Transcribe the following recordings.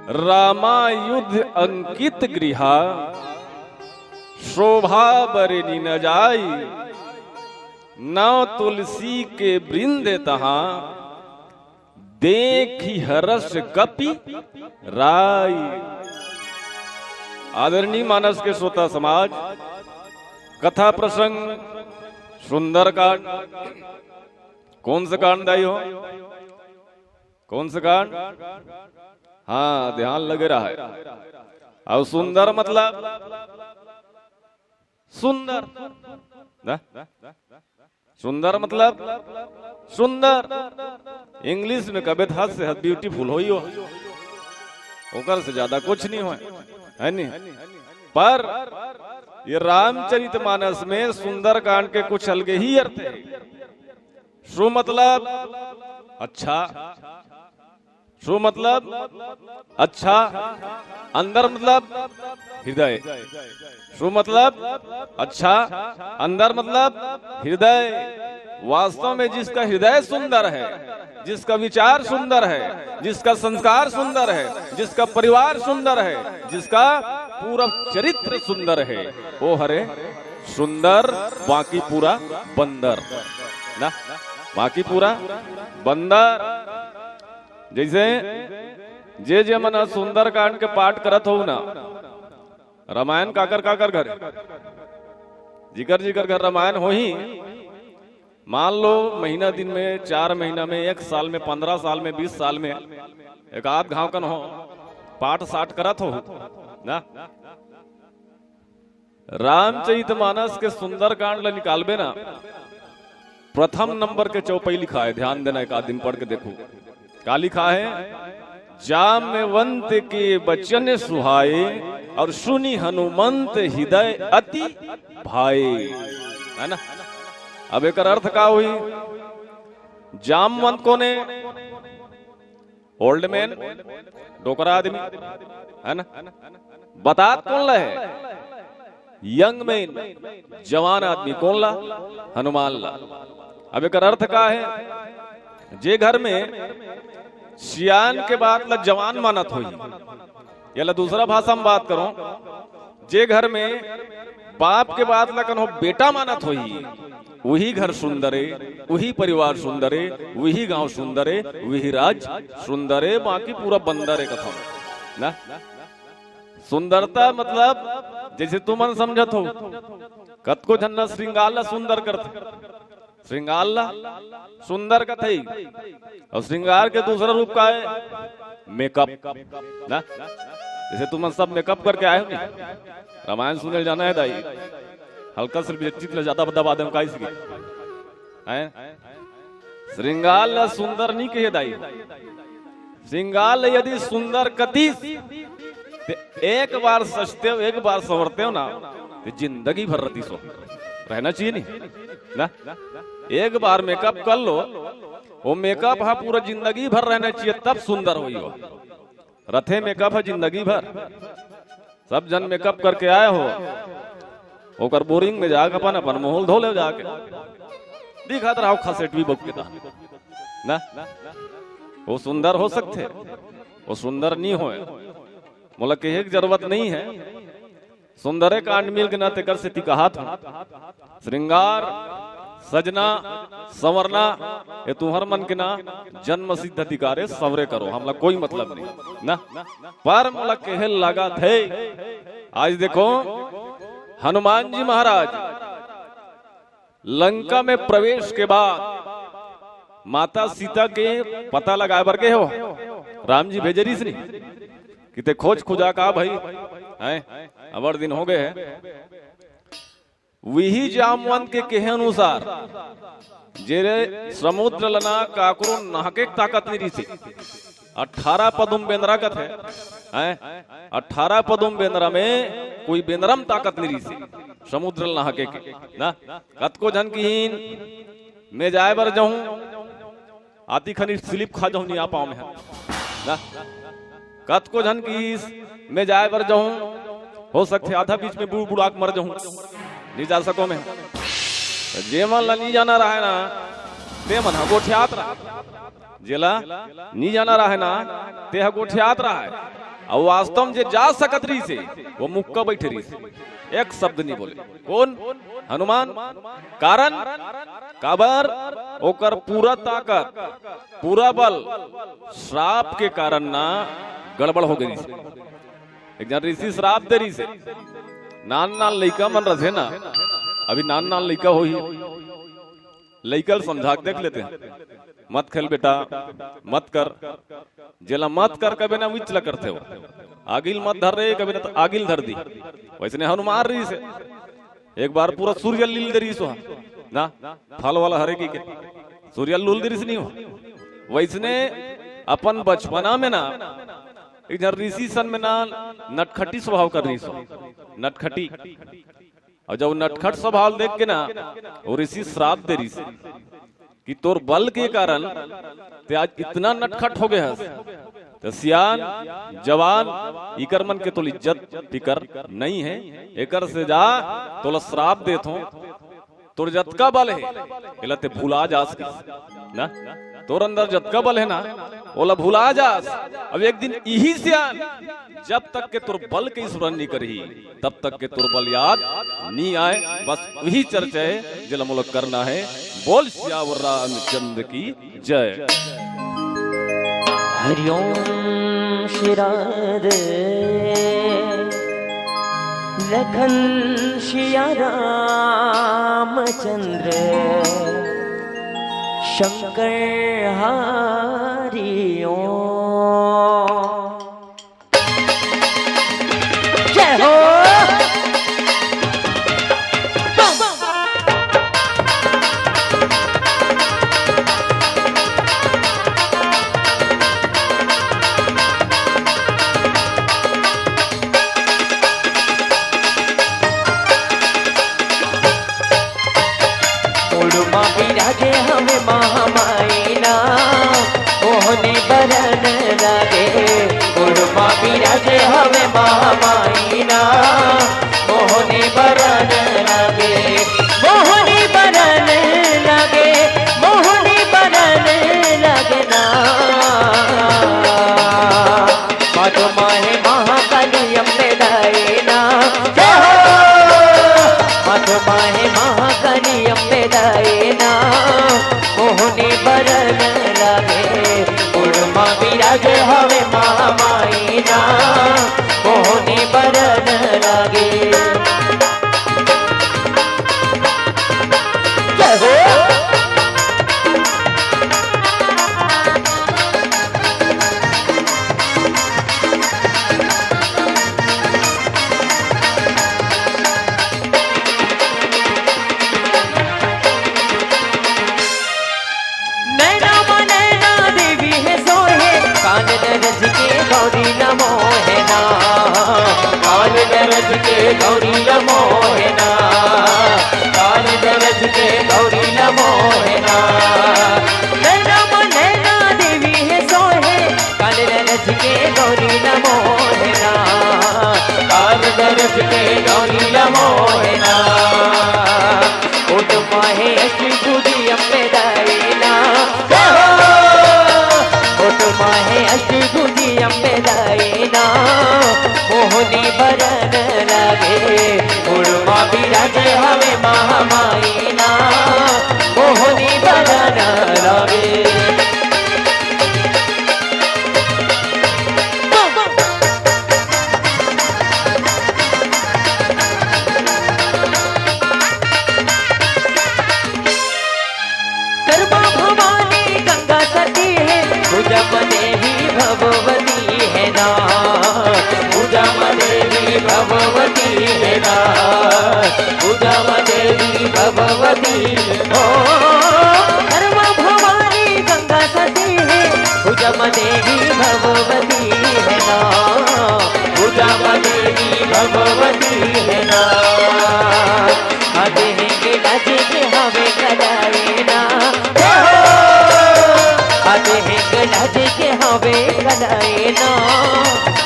रामायुध अंकित गृहा शोभा बरनी न जाई, नौ तुलसी के वृंद तहां देखी हर्ष कपि राई। आदरणीय मानस के श्रोता समाज, कथा प्रसंग सुंदर कांड। कौन सा कांड दाई हो? कौन सा कांड? हाँ, ध्यान लगे रहा है। और सुंदर मतलब सुंदर ना? सुंदर मतलब सुंदर। इंग्लिश में कबे हद से हद ब्यूटीफुल हो ही हो, ओकर से ज्यादा कुछ नहीं हो, है नहीं। पर ये रामचरितमानस में सुंदर कांड के कुछ अलग ही अर्थ है। शु मतलब अच्छा, शु मतलब अच्छा, अंदर मतलब हृदय। शु मतलब अच्छा, अंदर मतलब हृदय। वास्तव में जिसका हृदय सुंदर है, जिसका विचार सुंदर है, जिसका संस्कार सुंदर है, जिसका परिवार सुंदर है, जिसका पूरा चरित्र सुंदर है, वो हरे सुंदर, बाकी पूरा बंदर ना, बाकी पूरा बंदर। जैसे जे मना सुंदर कांड के पाठ करत हो ना, रामायण काकर काकर घर जिकर जिकर घर रामायण हो ही। मान लो महीना दिन में, 4 महीना में, 1 साल में, 15 साल में, 20 साल में एक आध घाव कन हो पाठ साठ करत हो ना। रामचरितमानस के सुंदर कांड ला निकालबे ना, प्रथम नंबर के चौपाई लिखा है। ध्यान देना, एक आध दिन पढ़ के देखो क्या लिखा है। जाम्बवंत के बचन सुहाए और सुनी हनुमंत हृदय अति भाए, है ना। अब एक अर्थ का हुई, जामवंत कोने? ओल्ड मैन, डोकरा आदमी, है ना। बतात कौन ला है? यंग मैन, जवान आदमी। कौन ला? हनुमान ला। अब एक अर्थ का है, जे घर में सियान के बाद ला जवान मानत हुई, या ला दूसरा भाषा में बात करो, जे घर में बाप के बाद ला कनो बेटा मानत हुई, वही घर सुंदर है, वही परिवार सुंदर है, वही गांव सुंदर है, वही राज्य सुंदर है, बाकी पूरा बंदर है कथा ना। सुंदरता मतलब जैसे तुम मन समझत हो, कत को झन्ना श्रृंगार ला सुंदर करते, श्रृंगार ला सुंदर कथई। और श्रृंगार के दूसरा रूप का है मेकअप ना। जैसे तुम सब मेकअप करके आए हो नहीं, रामायण सुनने जाना है दाई, हल्का सिर्फ व्यक्तित्व ज्यादा दबा दे का इसकी हैं। श्रृंगार ला सुंदर नहीं कहे दाई। श्रृंगार ला यदि सुंदर कती एक बार सजते हो, एक बार संवरते हो ना, तो जिंदगी भर रती सो रहना चाहिए नहीं ना। एक बार मेकअप कर लो, वो मेकअप है पूरा जिंदगी भर रहना चाहिए, तब सुंदर हुई हो। रथे मेकअप है जिंदगी भर। सब जन मेकअप करके आए हो, ओकर बोरिंग में जाके अपन अपन मोहल धो ले जाके दिखात रहो खसेट भी बक के ना। वो सुंदर हो सकते, वो सुंदर नहीं हो, मोला कहे की जरूरत नहीं है। सुंदरे कांड मिल के नाते कर से कहा था, श्रृंगार सजना संवरना ये तुम्हार मन के ना जन्म सिद्ध अधिकार है, सवरे करो, हमला कोई मतलब नहीं ना। पर मोला कहे लगा थे, आज देखो हनुमान जी महाराज लंका में प्रवेश के बाद माता सीता के पता लगाए बर के हो, राम जी भेजे रही नहीं किते खोज खुजा का भाई हैं, अबर दिन हो गए हैं। वही जामवंत के कहे अनुसार जेरे समुद्र लना काकरो नाहके ताकत नहीं रही थी। 18 पदुम बेंद्रा का थे, 18 पदुम बेंद्रा में कोई बेंद्रम ताकत नहीं रही थी समुद्र नहाके के ना। कत को जन की मैं जाए बर जाऊं, आती खनी स्लिप खा जाऊं, नहीं आ पाऊं मैं ना। कत को जन की मैं जाए बर जाऊं, हो सकते आधा बीच में बूढ़ बुढ़ाक मर जाऊं, नहीं जा सको मैं। जे मन ला नहीं जाना रहा है ना, ते मन गोठियात रहा, जेला नहीं जाना रहा है ना, ते गोठियात रहा है। अब वास्तव में जे जा सकत रही से वो मुक्का बैठे रही से एक शब्द नहीं बोले। कौन? हनुमान। कारण काबर ओकर पूरा ताकत पूरा बल श्राप के कारण ना गड़बड़ हो गई से। एक जन ऋषि श्राप दे रही से नान नान लइका मन रहे ना, अभी नान नान लइका हो ही लइकल समझा के देख लेते हैं, मत खेल बेटा, मत कर, जेला मत कर कभी ना विचला करते हो, आगिल मत धर रहे कभी ना तो आगिल धर दी। वैसे हनुमान रही से एक बार पूरा सूर्य लील दे रही सो ना फल वाला हरे की के सूर्य लूल दे रही नहीं हो। वैसने अपन बचपना में ना एक ऋषि सन में ना नटखटी स्वभाव कर रही सो, नटखटी। और जब नटखट स्वभाव देख के ना वो ऋषि श्राप दे रही से कि तोर बल के कारण ते आज इतना नटखट हो गया है, तो सियान जवान इकर मन के तो इज्जत फिकर नहीं है, एकर से जा तोला श्राप देत हो, तोर जतका बल है एला ते भुला जास ना, तोर अंदर जतका बल है ना ओला भुला जास। अब एक दिन यही सियान जब तक के तोर बल के स्मरण नहीं करही तब तक के तोर बल याद नहीं आए। बस वही चर्चा है जिला मुलक करना है। बोल श्यावर रामचंद्र की जय। हरिओम श्री राधे लखन श्रिया रामचंद्र शंकर हरिओम। जय हो। विराजे हमें महामाइना मोहने बरन लगे, उर्मा विराजे हमें महामाइना मोहने बरन लगे, मोहने बरन लगे, मोहने बरन लगे ना। माधो माहे महाकालियम में दायना, जय हो। माधो माहे महाकालियम में दायना मोहने बरन लगे, उर्मा विराजे हवे महामाइना मोहने बरन लगे। जय हो। कान दरज के गौरी नमो है ना, कान दरज के गौरी नमो है ना, कान दरज के गौरी नमो है ना। नैना नैना देवी है सोहे, कान दरज के गौरी नमो है ना, कान दरज के गौरी नमो है ना। उठ माहे अष्टी पूजी अम्बे दायना, माहे अष्टी गुजी अम्बे दायना मोहनी बरन लगे, उर्मा विराजे हवे महामाइना मोहनी बरन लगे। कर्मा भवानी गंगा सती है, पूजा देवी भगवती है ना, पूजा देवी भगवती है ना, पूजा देवी भगवती हो। कर्मा भवानी गंगा सती है, पूजा देवी भगवती है ना, पूजा देवी भगवती है ना। आते हैं के नाचे के हवे कदाए ना, आते हैं गलाजे के हवे कदाए ना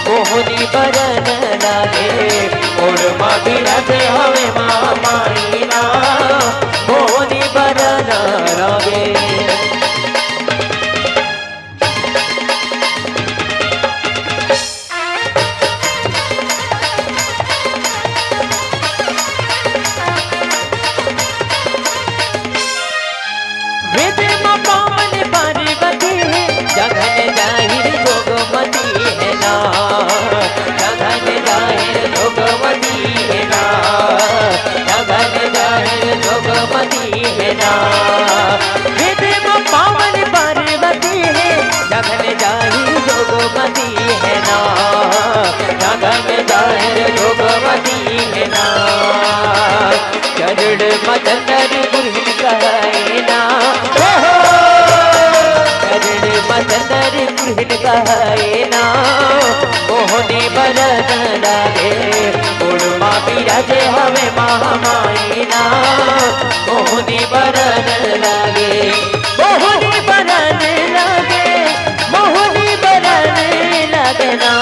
मोहनी बरन लगे, उर्मा विराजे हवे महामाइना मोहनी बरन लगे। ना विधिम पावन पार्वती है जगन जाहि जोगमती है ना जगन जाहि जोगमती है ना चरण मदन गुरु कहे ना चरण मदन गुरु कहे ना मोहनी बरन लागे गुणमा बिराजे हमें महामाई ना मोहनी बरन लागे मोहनी बरन लागे मोहनी बरन लागे ना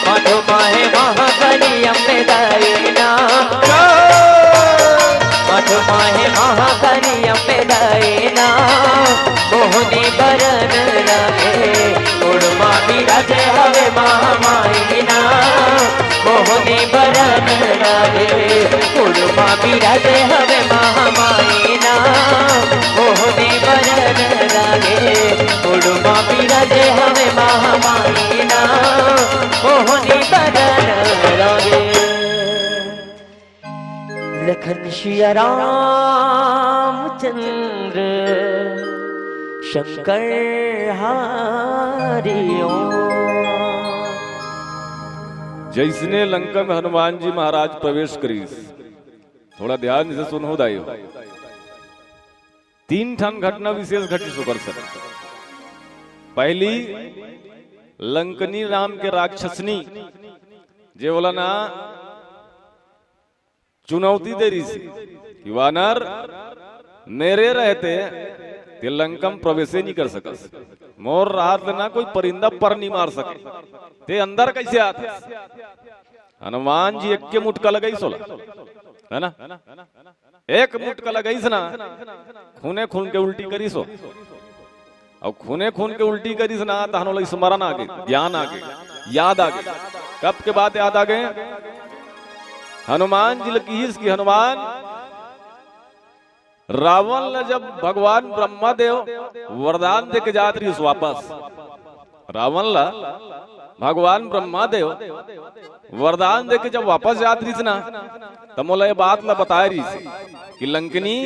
मधुमाहे महाकाली अम्बे दाई ना मधुमाहे महाकाली अम्बे दाई ना मोहनी बरन लागे गुणमा बिराजे हवे महामाई ना मोहनी बरन लागे गुणमा बिराजे हवे महामाई ना मोहनी बरन लागे गुणमा बिराजे हवे महामाई ना मोहनी बरन लागे लखन सिया रामचंद्र शंकर हरिओ। जैसने लंका में हनुमान जी महाराज प्रवेश करी, थोड़ा ध्यान से सुनो दाई। 3 ठन घटना विशेष घटी सुकर सर। पहली लंकनी नाम के राक्षसनी जे बोला ना चुनौती दे रही थी कि वानर मेरे रहते ते लंकम प्रवेश नहीं कर सका, मोर रात ना कोई परिंदा पर नहीं मार सके, ते अंदर कैसे आते। हनुमान जी एक के मुटका लगाई सोला है ना, एक मुटका लगाई ना खूने खून के उल्टी करी सो, और खूने खून के उल्टी करी ना तो हनो स्मरण आ गई, ज्ञान आ गई, याद आ गई। कब के बाद याद आ गए? हनुमान जी की हनुमान रावण ने जब भगवान ब्रह्मादेव वरदान दे के जात रही वापस, रावण ला भगवान ब्रह्मादेव वरदान दे के जब वापस जात रही ना तो मोला ये बात ला बता रही कि लंकनी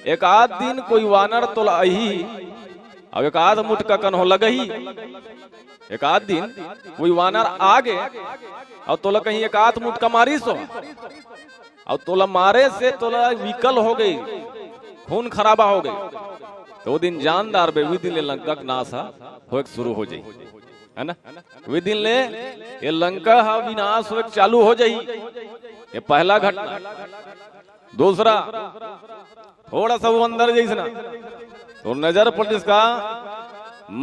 एक आध दिन कोई वानर तो अही अब एक आध मुटका कन हो लगही, एक आध दिन कोई वानर आ गए और तोला कहीं एक आध मुटका मारी सो, और तोला मारे से तोला विकल हो गई, खून खराबा हो गई, तो वो दिन जानदार बे वी दिन ले लंका नाश हो शुरू हो जाई, है ना। वे दिन ले ये लंका हा विनाश हो चालू हो जाई। ये पहला घटना। दूसरा थोड़ा सा वो अंदर जैसना तो नजर पड़ इसका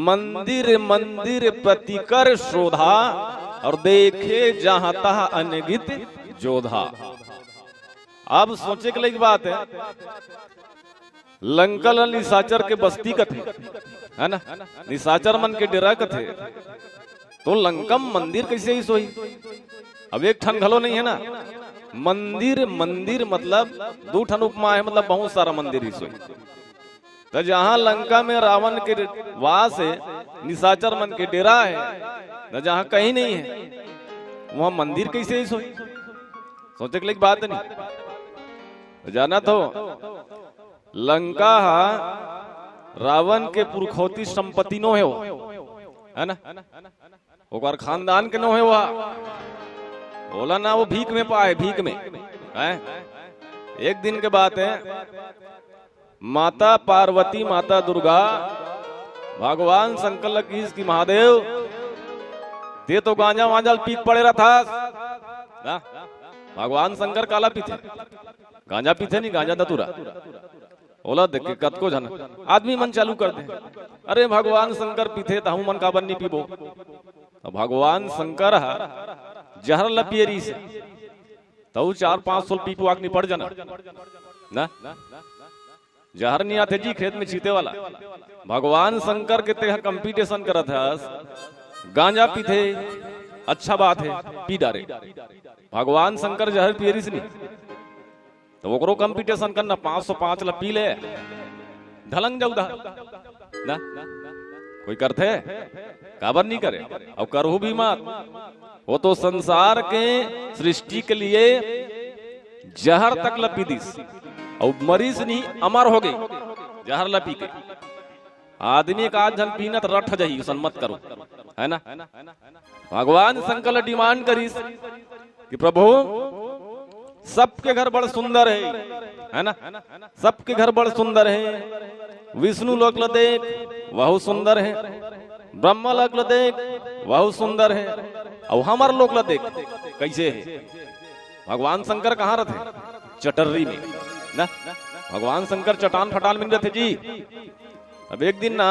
मंदिर मंदिर प्रतिकर शोधा और देखे जहां तहा अनगित जोधा। अब सोचे के लिए बात है, लंका निशाचर के बस्ती का थे, है ना, निशाचर मन के डेरा का थे, तो लंकम मंदिर कैसे ही सोई। अब एक ठन घलो नहीं है ना, मंदिर मंदिर मतलब 2 ठन उपमा है, मतलब बहुत सारा मंदिर ही सोई। तो जहां लंका में रावण के वास है, निशाचर मन के डेरा है, तो जहां कहीं नहीं है वहां मंदिर कैसे ही सोई। सोचे के लिए बात नहीं जाना तो लंका रावण के पुरखौती संपत्ति नो है ना, ओकर खानदान के नो है वहा बोला ना, वो भीख में पाए, भीख में है। एक दिन के बात है, माता पार्वती माता दुर्गा भगवान शंकर की महादेव ते तो गांजा वांजा पीक पड़े रहा था। भगवान शंकर काला पीते, गांजा पीते नहीं, गांजा दतुरा ओला देख के कत को जाना आदमी मन चालू कर दे, अरे भगवान शंकर पीते तो हम मन का बन नहीं पीबो। तो भगवान शंकर जहर लपियरी से तो 4-5 पीपू आग नहीं पड़ जाना ना, जहर नहीं आते जी खेत में चीते वाला। भगवान शंकर के तेह कंपटीशन करत है, गांजा पीते अच्छा बात है, पी डारे। भगवान शंकर जहर पियरी से नहीं तो वो कंपटीशन करना 505 ला पी ले ढलंग जाऊ ना, कोई करते काबर नहीं करे, और करहु भी मत। वो तो संसार के सृष्टि के लिए जहर तक लपी दिस और मरीज नहीं अमर हो गई जहर लपी के। आदमी का आज जन पीनत रठ जाई उसन मत करो, है ना। भगवान शंकर डिमांड करीस कि प्रभु सबके घर बड़ सुंदर है ना, सबके घर बड़ सुंदर है। विष्णु लोक ल देख बहुत सुंदर है, ब्रह्मा लोक ल देख बहुत सुंदर है, और हमार लोक ल देख कैसे है। भगवान शंकर कहाँ रहते? चटर्री में ना। भगवान शंकर चटान फटान में रहते जी। अब एक दिन ना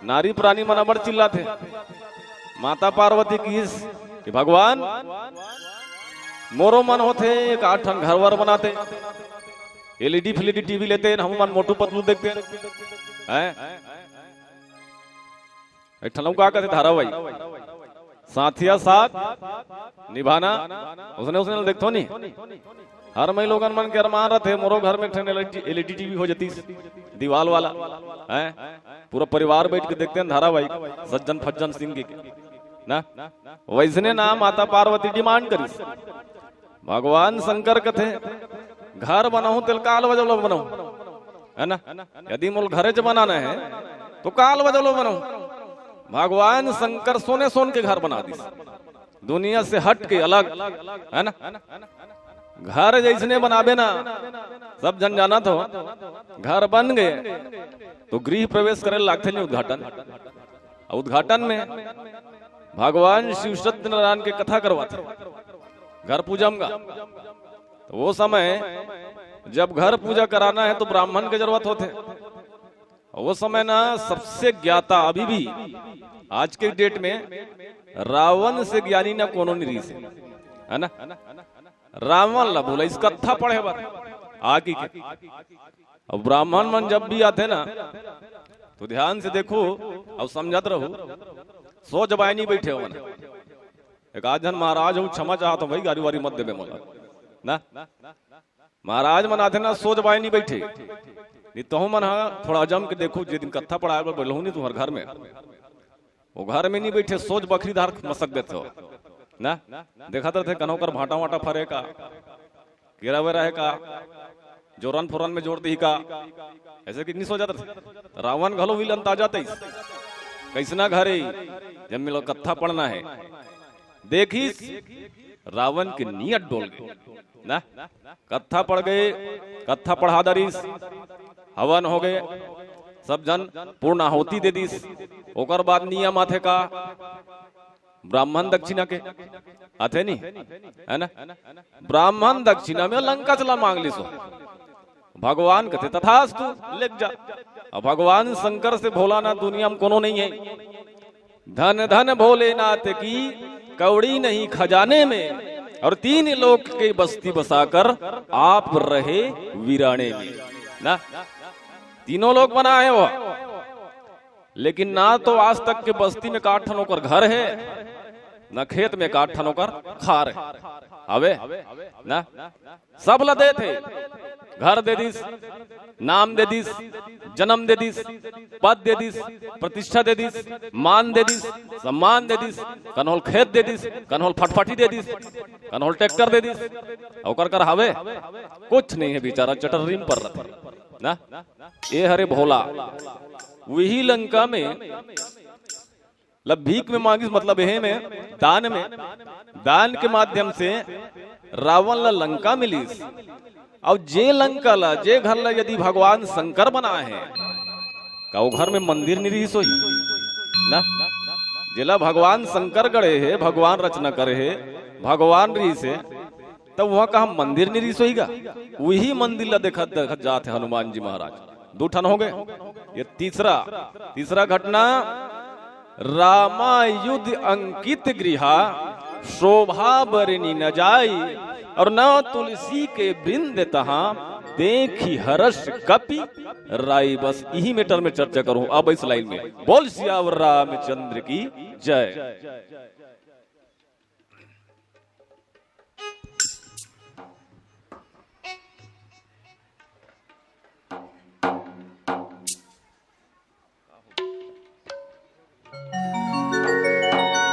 नारी प्राणी मना बड़ चिल्लाते माता पार्वती की कि भगवान मोरो मन होते एक 8 ठन घर वर बनाते, एलईडी फिलीडी टीवी लेते, हम मन मोटू पतलू देखते हैं। एक ठन का कहते धारावाही साथिया साथ निभाना, उसने देखतो नहीं। हर मई लोगन मन के अरमान रहते मोरो घर में एलईडी टीवी हो जाती दीवाल वाला है, पूरा परिवार बैठ के देखते हैं धारावाही सज्जन फज्जन सिंह के ना। वैसने ना माता पार्वती डिमांड करी भगवान शंकर कथे घर बनाऊ तेल काल बजलो बनाऊ, है ना। यदि मोल घरे च बनाना है तो काल बजलो बनाऊ। भगवान शंकर सोने सोन के घर बना दी, दुनिया से हट के अलग, है ना। घर जैसने बनाबे ना सब जन जाना तो घर बन गए तो गृह प्रवेश करे लागते नहीं उद्घाटन। उद्घाटन में भगवान शिव सत्यनारायण के कथा करवाते घर पूजम का। तो वो समय जब घर पूजा कराना है तो ब्राह्मण की जरूरत होते। वो समय ना सबसे ज्ञाता अभी भी आज के डेट में रावण से ज्ञानी ना कोनो नहीं से, है ना। रावण ला बोला इस कथा पढ़े बात आगे के। और ब्राह्मण मन जब भी आते ना तो ध्यान से देखो और समझत रहो, सो जबाई नहीं बैठे हो। एक आज जन महाराज हो क्षमा चाहता भाई गाड़ी वारी मत देवे मोला ना। महाराज मन आते ना सो जबाई नहीं बैठे, नहीं तो मन थोड़ा जम के देखो जिस दिन कथा पढ़ाए बोलू नहीं तुम्हारे घर में, वो घर में नहीं बैठे सोच बकरी धार मसक देते हो ना। देखा थे कन्हों कर भाटा वाटा फरे का केरा वेरा है का जोरन फोरन में जोड़ दी का, ऐसे कितनी सो जाता थे। रावण घलो विलन ताजा थे कैसना घरे जब मिलो कथा पढ़ना है देखी रावण के नियत डोल गए ना। कथा पढ़ गए, कथा पढ़ा दरीस, हवन हो गए, सब जन पूर्ण आहुति दे दीस। ओकर बाद नियम आथे का ब्राह्मण दक्षिणा के आथे नहीं, है ना। ब्राह्मण दक्षिणा में लंका चला मांग ली सो भगवान कहते तथास्तु लेक जा। अब भगवान शंकर से भोला ना दुनिया में कोनो नहीं है। धन धन भोलेनाथ की कौड़ी नहीं खजाने में, और 3 लोक के बस्ती बसाकर आप रहे वीराने में ना। तीनों लोग बनाए वो, लेकिन ना तो आज तक के बस्ती में 8 ठनों कर घर है, न खेत में 8 ठनों कर खार है। अबे ना सब लदे थे, घर दे दिस, नाम दे दिस, जन्म दे दिस, पद दे दिस, प्रतिष्ठा दे दिस, मान दे दिस, सम्मान दे दिस, कन्होल खेत दे दिस, कन्होल फटफटी दे दिस, कन्होल ट्रैक्टर दे दिस। और कर हवे कुछ नहीं है बेचारा चटर्रीम पर ना। ये हरे भोला वही लंका में भीख में मांगी, मतलब यह में दान के माध्यम से रावण ला लंका मिली। और जे लंका ला जे घर ला यदि भगवान शंकर बना है का वो घर में मंदिर नहीं रही सोई ना। जिला भगवान शंकर गढ़े है, भगवान रचना करे है, भगवान रही से तब वहां का हम मंदिर नहीं रही सोईगा। वही मंदिर ला देखा जाते हनुमान जी महाराज 2 ठन हो गए। ये तीसरा घटना रामायुध अंकित गृहा शोभा बरनी न जाई, और न तुलसी के वृंद तहा देखी हर्ष कपि राई। बस यही मैटर में चर्चा करूं अब इस लाइन में। बोल सियावर रामचंद्र की जय।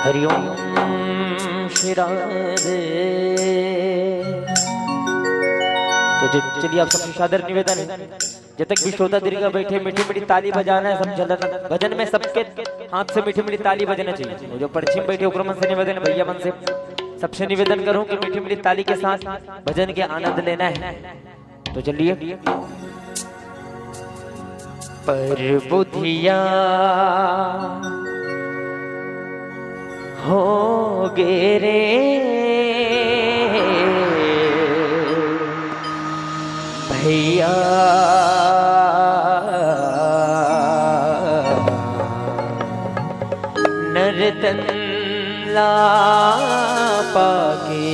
हरिओम श्री राधे चलिए आप सबसे सादर निवेदन है, जब तक भी श्रोता दीर्घ बैठे मीठी मीठी ताली बजाना है। सब चलन भजन में सबके हाथ से मीठी मीठी ताली बजाना चाहिए। वो जो पश्चिम बैठे उग्र मन से निवेदन है, भैया मन से सबसे निवेदन करूं कि मीठी मीठी ताली के साथ भजन के आनंद लेना है। तो चलिए। पर बुधिया हो गे रे भैया, नर्तन ला पाके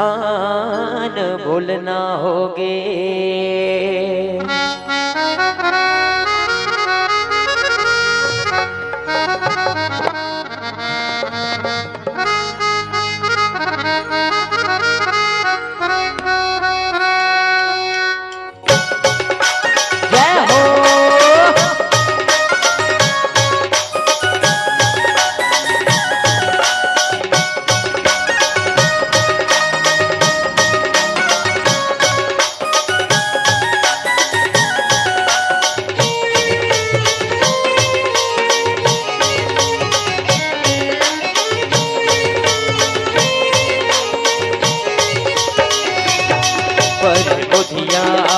आन बोलना होगे।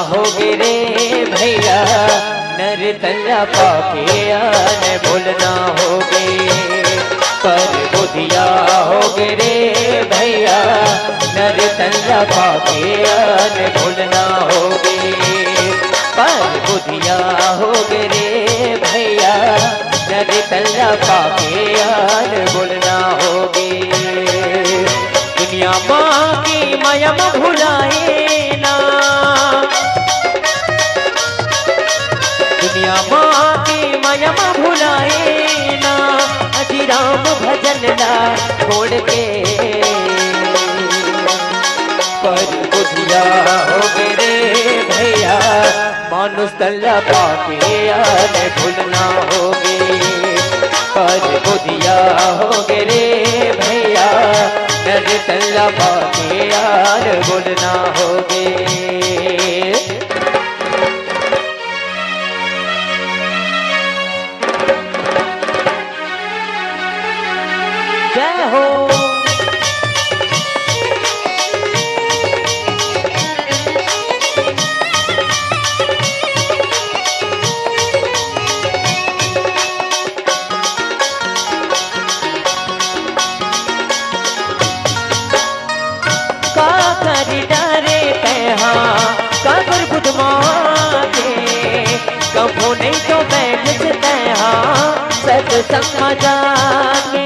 होगे रे भैया, नर्तन पाके आन बोलना होगे। पर बुधिया होगे रे भैया, नर्तन पाके आन बोलना होगे। पर बुधिया होगे रे भैया, नर्तन पाके आन बोलना होगे। दुनिया माँ की मयम भुलाए ना, दुनिया माँ की मयम भुलाए ना, अजी राम भजन ला छोड़ के। पर बुधिया होगे रे भैया, मानुष तल्ला पाके आन भूलना होगे। पर बुधिया होगे रे भैया, नर्तन ला पाके आन बोलना होगे। जय हो। डरे कहा काबर बुधमा के, कभो नहीं तो बैठ तहा सत्संग मजा के।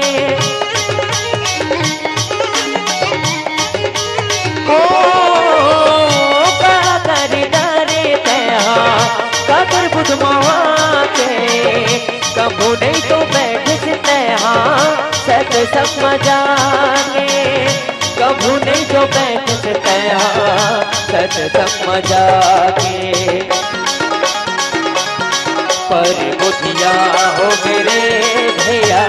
ओ काकर डरे कहा काबर बुधमा के, कभो नहीं तो बैठ तहा सत्संग मजा के। कभू नहीं जो बैठ सकया सत्संग मजा के। पर बुधिया होगे रे भैया,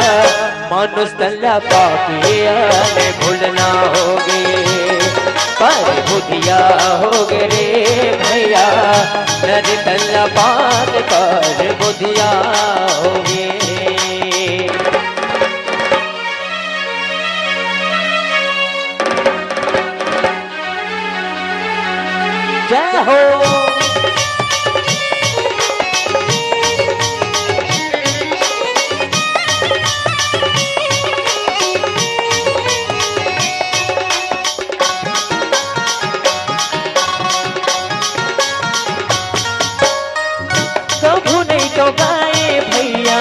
मानुष तल्ला पाके आन भूलना होगे। पर बुधिया होगे रे भैया, नर्तन ला पाक पर बुधिया होगे। जय हो। कभू नहीं तो गाए भैया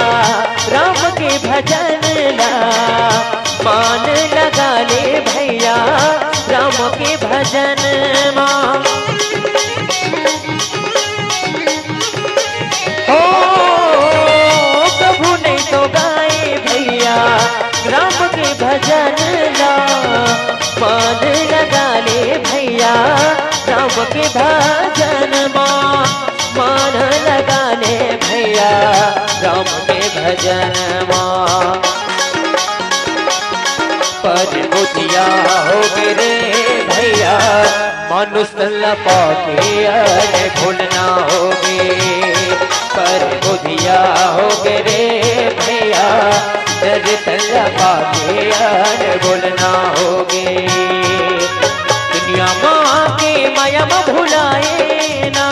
राम के भजन ला, मान लगा ले भैया राम के भजन माँ। हो कभू नहीं तो गाए भैया राम के भजन ला, मान लगा ले भैया राम के भजन माँ। मान लगा ले भैया राम के भजन माँ। पर बुधिया होगे रे भैया, मानुष पाके अरे भूलना होगे, पर बुधिया होगे रे भैया, डर तल्ला पाके अरे भूलना होगे। दुनिया माँ के माया में भुलाए ना,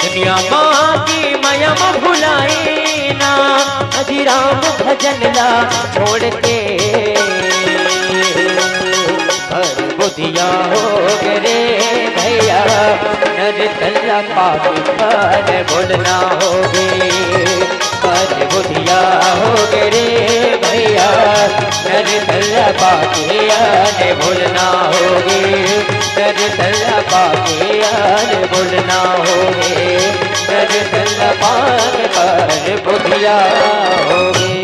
दुनिया माँ की माया में भुलाए ना, अजी राम भजन ला छोड़ के, पर बुधिया हो रे भैया, नर तल्ला पाके पर भूलना होगे, पर बुधिया हो रे भैया, नर तल्ला पाके आने भूलना होगे, नर तल्ला पाके आने भूलना होगे, नर तल्ला पाके पर बुधिया होगे।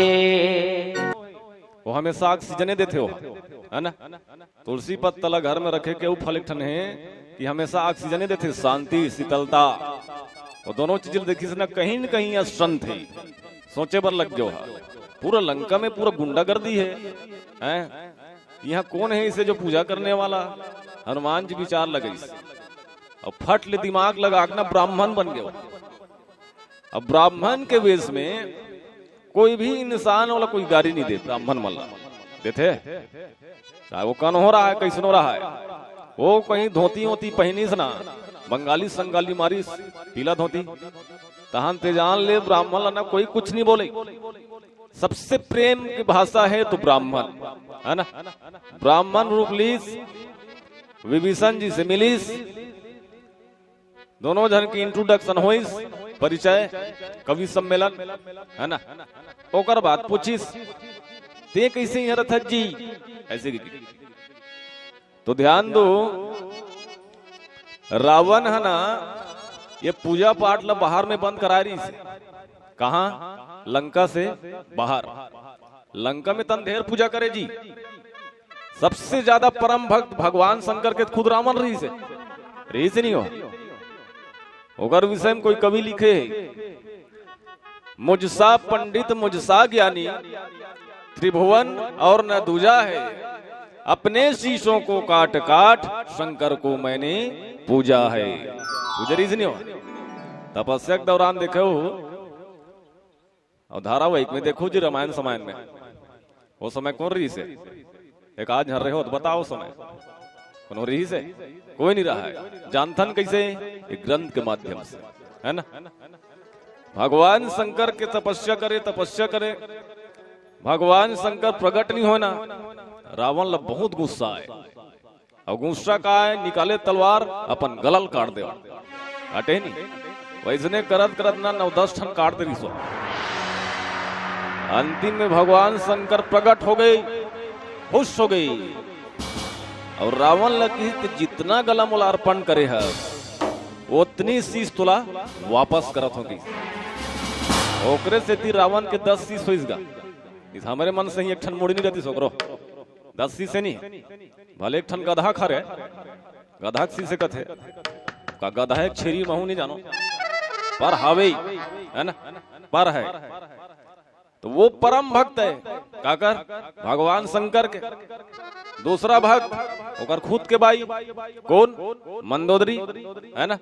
वो हमेशा ऑक्सीजन देते हो, है ना। तुलसी पत्तला घर में रखे के फल ठन है कि हमेशा ऑक्सीजन देते, शांति शीतलता, वो दोनों चीजें देखी से ना कहीं स्ट्रेंथ है। सोचे पर लग गयो, पूरा लंका में पूरा गुंडागर्दी है? यहाँ कौन है इसे जो पूजा करने वाला? हनुमान जी विचार लगे और फट ले दिमाग लगा ना ब्राह्मण बन गया। अब ब्राह्मण के वेश में कोई भी इंसान वाला कोई गाड़ी नहीं दे, ब्राह्मण वाला देते, चाहे वो कौन हो रहा है कैसन हो रहा है, वो कहीं धोती वोती पहनी से ना, बंगाली संगाली मारी पीला धोती तहान ते जान ले ब्राह्मण ना कोई कुछ नहीं बोले। सबसे प्रेम की भाषा है तो ब्राह्मण, है ना। ब्राह्मण रूप लीस, विभीषण जी से मिलीस, दोनों जन की इंट्रोडक्शन होइस, परिचय, कवि सम्मेलन, है ना। ओकर बात पूछिस ते कैसे यहाँ रथ जी, ऐसे की तो ध्यान दो। रावण है ना, ये पूजा पाठ ला बाहर में बंद करा रही से, कहा लंका से बाहर। लंका में तन ढेर पूजा करे जी, सबसे ज्यादा परम भक्त भगवान शंकर के खुद रावण रही से नहीं हो। ओकर विषय में कोई कवि लिखे, मुझसा पंडित मुझसा ज्ञानी, त्रिभुवन और न दूजा है, अपने शीशों को काट काट शंकर को मैंने पूजा है। पूजरी से नहीं हो। तपस्या के दौरान देखे हो और धारावाहिक में देखो जी, रामायण समय में वो समय कौन रही से एक आज हर रहे हो तो बताओ समय कौन हो रही से? कोई नहीं रहा है। जानथन कैसे? एक ग्रंथ के माध्यम से, है ना। भगवान शंकर के तपस्या करे, भगवान शंकर प्रकट नहीं होना, रावण ला बहुत गुस्सा है और गुस्सा का है, निकाले तलवार अपन गलल काट दे, हटे नहीं। वैसने करत ना 9-10 ठन काट दे सो। अंतिम में भगवान शंकर प्रकट हो गए, खुश हो गई और रावण लगी जितना गला मोला अर्पण करे है उतनी शीश तुला वापस करत होगी। ओकरे से ती रावण के 10 शीश होइसगा। इस हमारे मन से ही एक ठन मोड़ी नहीं रहती सोकरो, 10 शीश से नहीं। भले एक ठन गधा खा रहे, गधा शीश से कथे का गधा एक छेरी महू नहीं जानो, पर हावे, है ना, पर है तो वो परम भक्त है काकर भगवान शंकर के। दूसरा भक्त ओकर खुद के भाई कौन? मंदोदरी, है ना।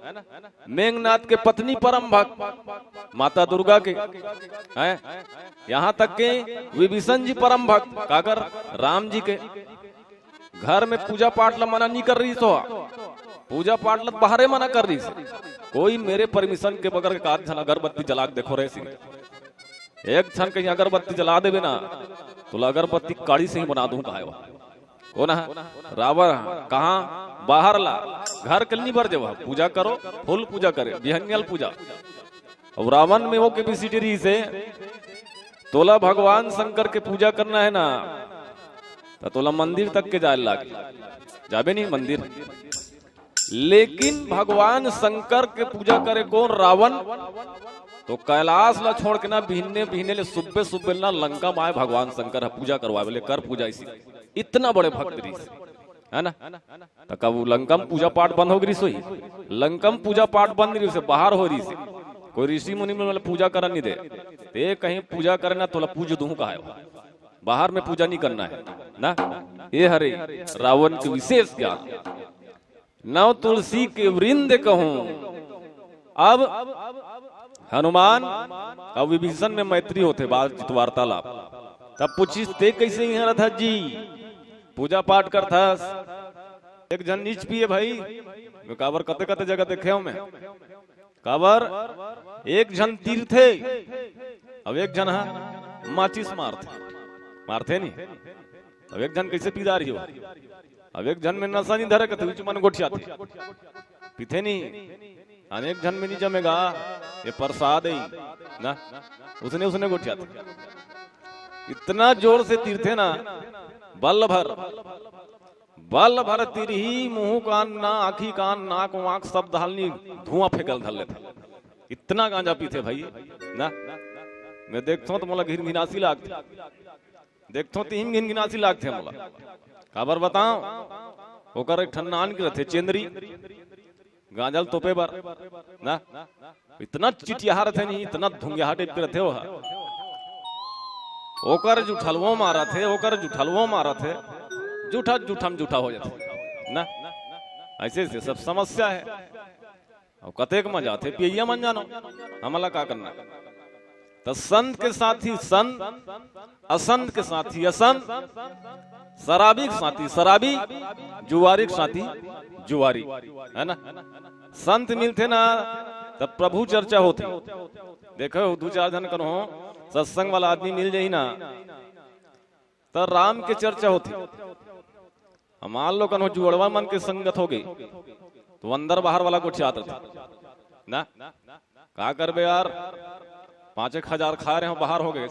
मेघनाथ के पत्नी परम भक्त माता दुर्गा के हैं। यहाँ तक के विभीषण जी परम भक्त काकर राम जी के। घर में पूजा पाठ ला मना नहीं कर रही, सो पूजा पाठ ला बाहरे मना कर रही। कोई मेरे परमिशन के बगैर का अगरबत्ती जला के देखो रहे, एक क्षण कहीं अगरबत्ती जला देवे ना तो अगरबत्ती काड़ी से ही बना दूं। कहा कौन है? रावण। कहा? बाहर ला, घर के नहीं भर जाओ, पूजा करो, फुल पूजा करे, बिहंगल पूजा। और रावण में वो कैपेसिटी से तोला भगवान शंकर के पूजा करना है ना, तो तोला मंदिर तक के जाए लाग जाबे नहीं मंदिर। लेकिन भगवान शंकर के पूजा करे कौन? रावण। तो कैलाश ला छोड़ के ना बिहने ले सुबह ना लंका में आए भगवान शंकर पूजा करवाए बोले कर पूजा। इसी इतना बड़े भक्त रही है ना। तो कब लंकम पूजा पाठ बंद हो गई सोई, लंकम पूजा पाठ बंद रही से बाहर हो रही से कोई ऋषि मुनि में पूजा कर नहीं दे ते कहीं पूजा करे ना तो पूज दूं कहा बाहर में पूजा नहीं करना है ना। ये हरे रावण के विशेष ज्ञान। नव तुलसी के वृंद कहूं। अब हनुमान अब विभीषण में मैत्री होते बातचीत वार्तालाप। तब पूछी ते कैसे यहाँ रथा जी पूजा पाठ करता। एक जन नीच पिए भाई काबर कते कते जगह देखे हो मैं काबर एक जन तीर्थे अब एक जन माचिस मारते नहीं। अब एक जन कैसे पीदा रही हो। अब एक जन में नशा नहीं धरे कते मन गोठियाते पीते नहीं। अनेक जन में नहीं जमेगा ये प्रसाद है ना उसने गोठियाते। इतना जोर से तीर्थे ना बल भर तीर ही मुंह कान ना आखी कान नाक वाक सब धालनी धुआं फेंकल धल लेते। इतना गांजा पीते भाई ना। मैं देखता हूँ तो मोला घिनघिनासी लागते। देखता हूँ तीन घिनघिनासी लागते मोला काबर बताओ। ओकर एक ठन्नान के रहते चेंदरी गांजल तोपे बर ना। इतना चिटिया रहते नहीं इतना धुंगिया टाइप के रहते हो। ओकर जुठलवो मारा थे जूठा हो जाते ना। ऐसे से सब समस्या है। और कतेक मजा थे पिया मन जानो हमला का करना। तो संत के साथी संत असंत के साथी असंत शराबी के साथी शराबी जुआरी के साथी जुआरी है ना। संत मिलते ना तब प्रभु चर्चा होती। देखो दो चार जन करो सत्संग वाला आदमी मिल जाए ना तो राम के चर्चा होती। मान लो कनो जुड़वा मन के संगत हो गई तो अंदर बाहर वाला कुछ याद था ना। का करबे यार 5,000 खा रहे हो बाहर हो गए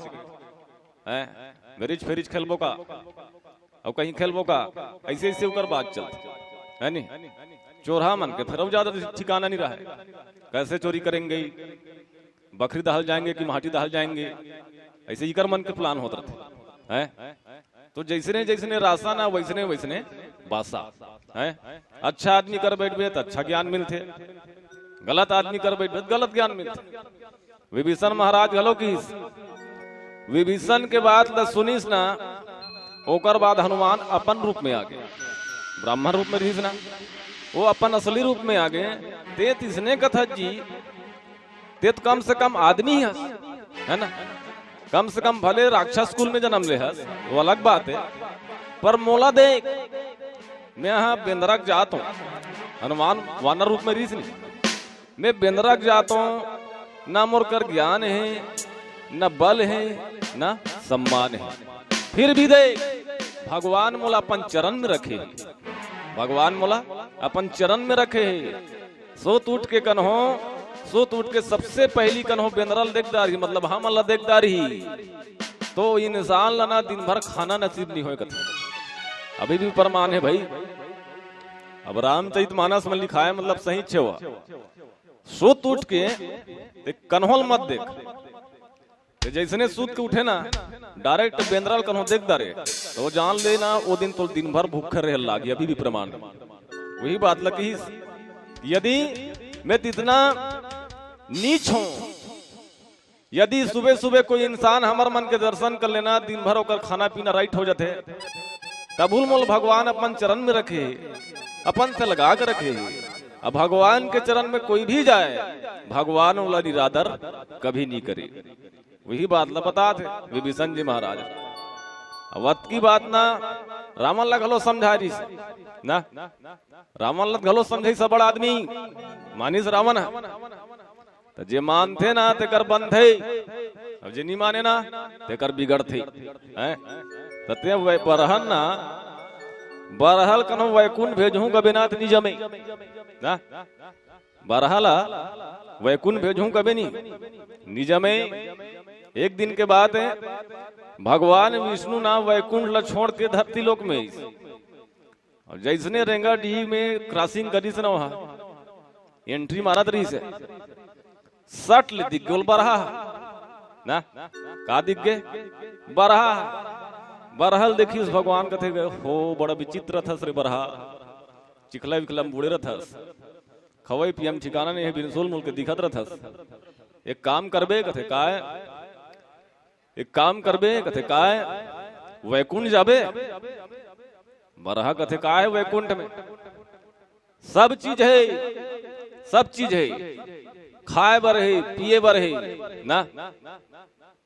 मेरिज फेरिज खेलबो का और कहीं खेलबो का ऐसे ऐसे ऊपर बात चलती है नहीं। चोरा मन के फिर ज्यादा ठिकाना नहीं रहा है। कैसे चोरी करेंगे बकरी दहल जाएंगे कि माटी दहल जाएंगे ऐसे ही कर मन के प्लान होते हैं। तो जैसने रासा ना वैसने बासा है। अच्छा आदमी कर बैठे तो अच्छा ज्ञान मिलते। गलत आदमी कर बैठे तो गलत ज्ञान मिलते। विभीषण महाराज गलो की विभीषण के बाद सुनीस ना ओकर बाद हनुमान अपन रूप में आ गए। ब्राह्मण रूप में रहीस ना वो अपन असली रूप में आ गए। ते तिसने कथा जी ते तो कम से कम आदमी है ना। कम से कम भले राक्षस कुल में जन्म ले हस वो अलग बात है। पर मोला देख मैं यहाँ बेंदरक जाता हूँ। हनुमान वानर रूप में रीस नहीं। मैं बेंदरक जाता हूँ ना मोर कर ज्ञान है न बल है न सम्मान है। फिर भी देख भगवान मोला अपन चरण में रखे। भगवान मोला अपन चरण में रखे। सो टूट के कन्हो सो टूट के सबसे पहली कन्हो बेंदरल देखदारी मतलब हम अल्लाह देखदारी तो इंसान लना दिन भर खाना नसीब नहीं होए कथा। अभी भी प्रमाण है भाई। अब रामचरित मानस में लिखा है मतलब सही छे हुआ। सो टूट के कन्होल मत देख। जैसने सूत के उठे ना डायरेक्ट बेंदरल कन्हो देखदारे तो जान लेना वो दिन तो दिन भर भूखे रह लागी। अभी भी प्रमाण वही बात लगी। यदि मैं इतना नीच हूं यदि सुबह सुबह कोई इंसान हमार मन के दर्शन कर लेना दिन भर होकर खाना पीना राइट हो जाते तबुल मोल भगवान अपन चरण में रखे अपन से लगा कर रखे। अब भगवान के चरण में कोई भी जाए भगवान वाला निरादर कभी नहीं करे। वही बात ला बता थे विभीषण जी महाराज। वत की बात ना रामन ला घलो समझा रही ना। रावण ला घलो समझे सब बड़ा आदमी मानिस रावण तो जे मानते ना ते कर बंद थे। अब जे नहीं माने ना ते कर बिगड़ थे। तते बरहन ना बरहल कनो वैकुंठ भेजूं कभी नाथ नहीं जमे ना। बरहला वैकुंठ भेजूं कभी नहीं निजमे। एक दिन के बाद भगवान विष्णु ना वैकुंठ ला छोड़ के धरती लोक में और जैसने रेंगा डी में क्रॉसिंग करी से ना वहां एंट्री मारा तरी से सट ले दिख गोल बरहा ना का दिख गए बरहा। बरहल देखी उस भगवान कथे गए हो बड़ा विचित्र था श्री बरहा चिखला विखला बूढ़े रथस खवई पियम ठिकाना नहीं है बिनसोल मुल के दिखत रथस। एक काम करबे कथे काय एक काम करबे कथे काय वैकुंठ जाबे बरहा कथे का है वैकुंठ में सब चीज है, सब चीज है, खाए बर है, पिए बर है ना।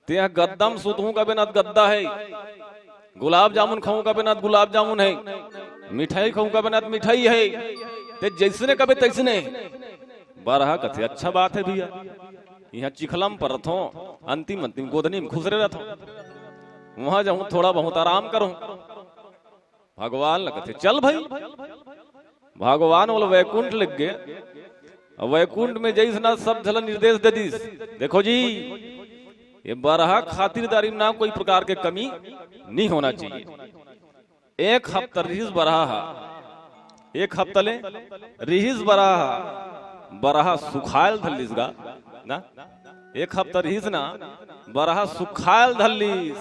ते गद्दम सुतहूं का बिना गद्दा है, गुलाब जामुन खाऊं का बिना गुलाब जामुन है, मिठाई खाऊं का बिना मिठाई है। ते जैसने कबे तैसने बरहा कथे अच्छा बात है भैया। यहाँ चिखलम पर रथो अंतिम अंतिम गोदनी में खुसरे रथो, वहां जाऊं थोड़ा बहुत आराम करूं। भगवान लगते चल भाई, भगवान बोले वैकुंठ लग गए। वैकुंठ में जैसना सब झल निर्देश दे दीस। देखो जी ये बरहा खातिरदारी ना कोई प्रकार के कमी नहीं होना चाहिए। एक हफ्ता रिहिस बरहा, एक हफ्ता ले रिहिस बरहा, बरहा सुखायल धल्लिस गा ना। एक हफ्ता रिहिस ना बरहा सुखायल धल्लिस।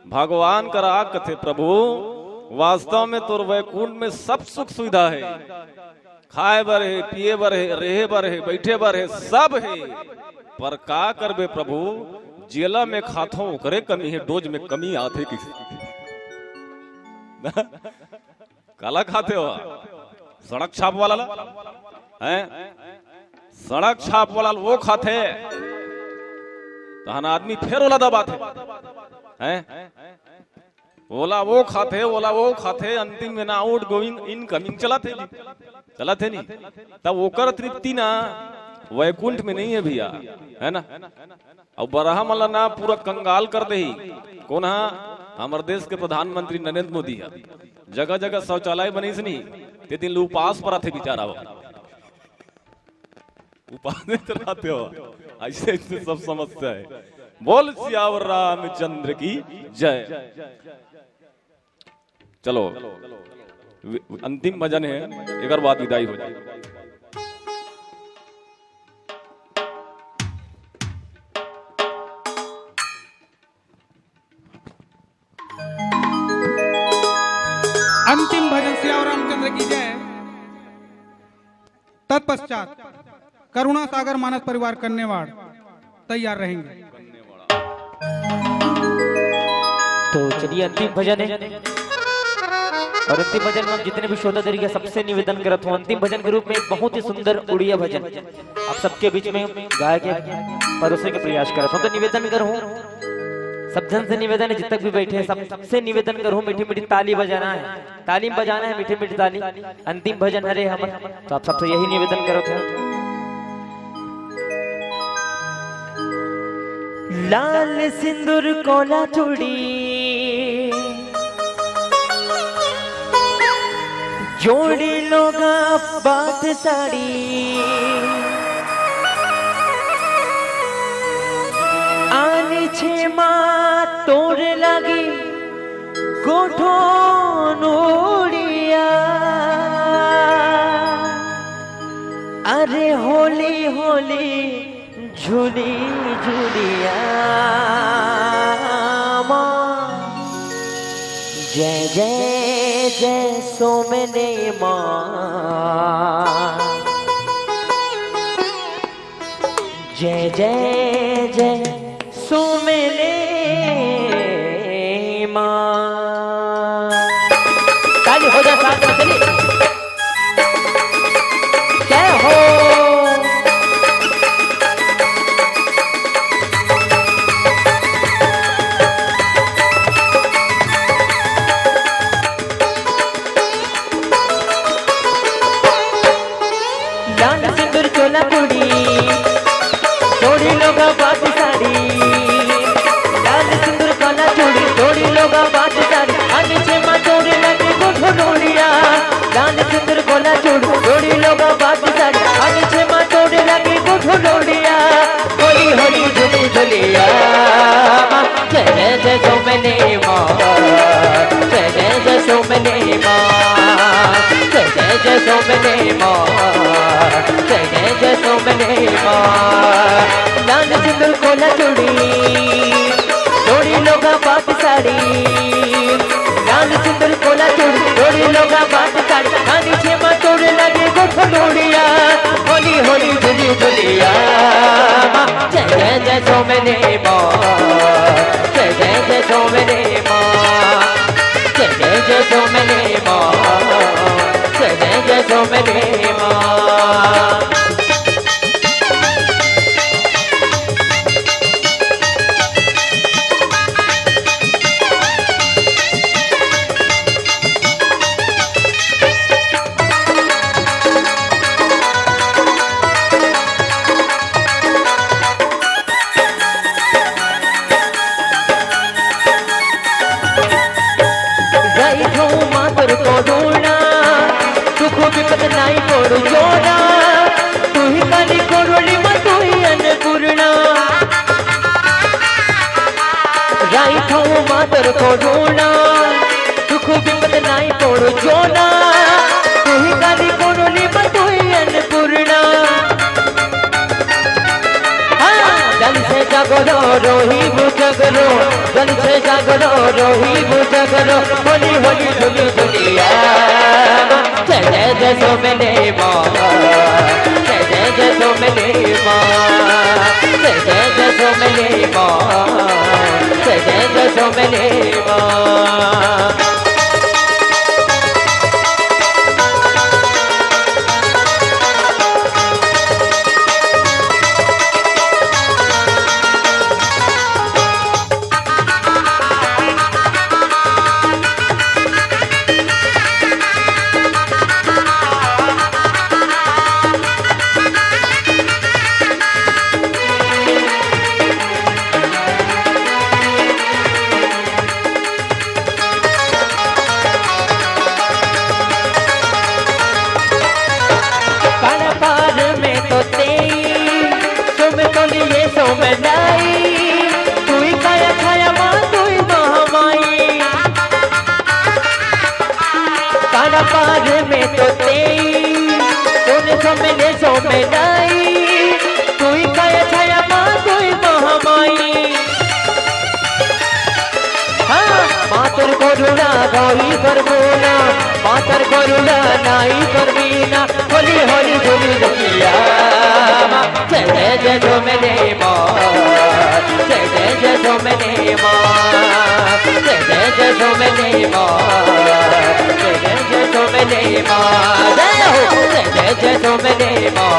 भगवान कर आग कथे प्रभु वास्तव में तोर वैकुंठ में सब सुख सुविधा है, खाए बर है, पिए बर है, रहे बर है, बैठे बर है, सब है। पर का करबे प्रभु जेला में खाथो करे कमी है, डोज में कमी आते किसी काला खाते हो सड़क छाप वाला है, सड़क छाप वाला वो खाते तहन आदमी फिर ओला दबाते हैं, ओला वो खाते, ओला वो खाते, अंतिम में ना आउट गोइंग इनकमिंग चलाते जी, चलाते नहीं। तब ओकर तृप्ति ना वैकुंठ में नहीं है भैया, है ना। और बरहा मला ना पूरा कंगाल कर दे ही कौन हा हमारे देश के प्रधानमंत्री नरेंद्र मोदी है। जगह जगह शौचालय बनी नहीं ते दिन उपास पर आते बेचारा, उपास नहीं चलाते हो, ऐसे ऐसे सब समस्या है। बोल सियावर रामचंद्र की जय। चलो अंतिम भजन है, एक बार बाद विदाई हो जाए। अंतिम भजन सियावर रामचंद्र की जय। तत्पश्चात करुणा सागर मानस परिवार कन्नेवाड़ तैयार रहेंगे। तो चलिए अंतिम भजन है, और अंतिम भजन में हम जितने भी श्रोता तरीके सबसे निवेदन करत हूँ अंतिम भजन के रूप में एक बहुत ही सुंदर उड़िया भजन आप सबके बीच में गाय के परोसने के प्रयास करत हूँ। तो निवेदन करूँ सब जन से निवेदन है, जितने तक भी बैठे हैं सबसे निवेदन करूँ मीठी मीठी ताली बजाना है, ताली बजाना है, मीठी मीठी ताली। अंतिम भजन हरे हम, तो आप सबसे यही निवेदन करो थे। लाल सिंदूर कोला चूड़ी जोड़ी लोगा बात साड़ी आनी छे माँ तोड़ लगी गोठो नोड़िया। अरे होली होली झूली झूलिया माँ जय जय जय सोमने माँ जय जय जय सोमने माँ। ताली हो जाए साथ में, चलिए जय हो। जोड़ी लोगा बात साड़ी लाल सिंदूर काला चूड़ी जोड़ी लोगा बात साड़ी आगे छे माँ जोड़ी लगे गोठो नोड़िया। लाल सिंदूर काला चूड़ी जोड़ी लोगा बात साड़ी आगे छे माँ जोड़ी लगे गोठो नोड़िया। होली होली झूली झूलिया जय जय जय सोमने माँ जय जय जय सोमने माँ जय जय जय सोमने माँ जय जय जय सोमने माँ। लाल सिंदूर कोला चूड़ी जोड़ी लोगा बात साड़ी लाल सिंदूर कोला चूड़ी जोड़ी लोगा बात साड़ी आनी छे माँ तोड़े लगे गोठो नोड़िया। होली होली झूली झूलिया जय जय जय सोमने माँ जय जय जय सोमने माँ मातर करुणा दुख विपद नाई पड़ो जोना तुही काली करुणी तुही अन्नपूर्णा जल से जागरो रोही बुझगरो जल से जागरो रोही बुझगरो होली होली झुली झुलिया जय जय जय सो मेरे माँ जय जय जय सो मेरे माँ जय जय जय सो मेरे माँ जय जय जय सो मेरे माँ पार में तो तेई तूने समझे सो में नहीं तू ही काया छाया माँ तू ही महामाई हाँ मातर करुणा गौरी करबोना मातर करुणा नाई करबीना होली होली झूली झुलिया जय जय जय सो मेरे माँ जय जय जय सो मेरे माँ जय जय जय सो मेरे माँ जय जय जय सो मेरे माँ जय हो जय जय जय सो मेरे माँ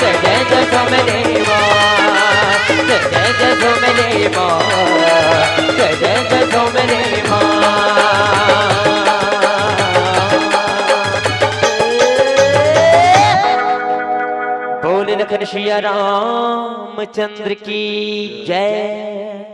जय जय जय सो मेरे माँ जय जय जय सो मेरे माँ जय जय जय सो मेरे माँ बोल लखन सिया रामचंद्र की जय।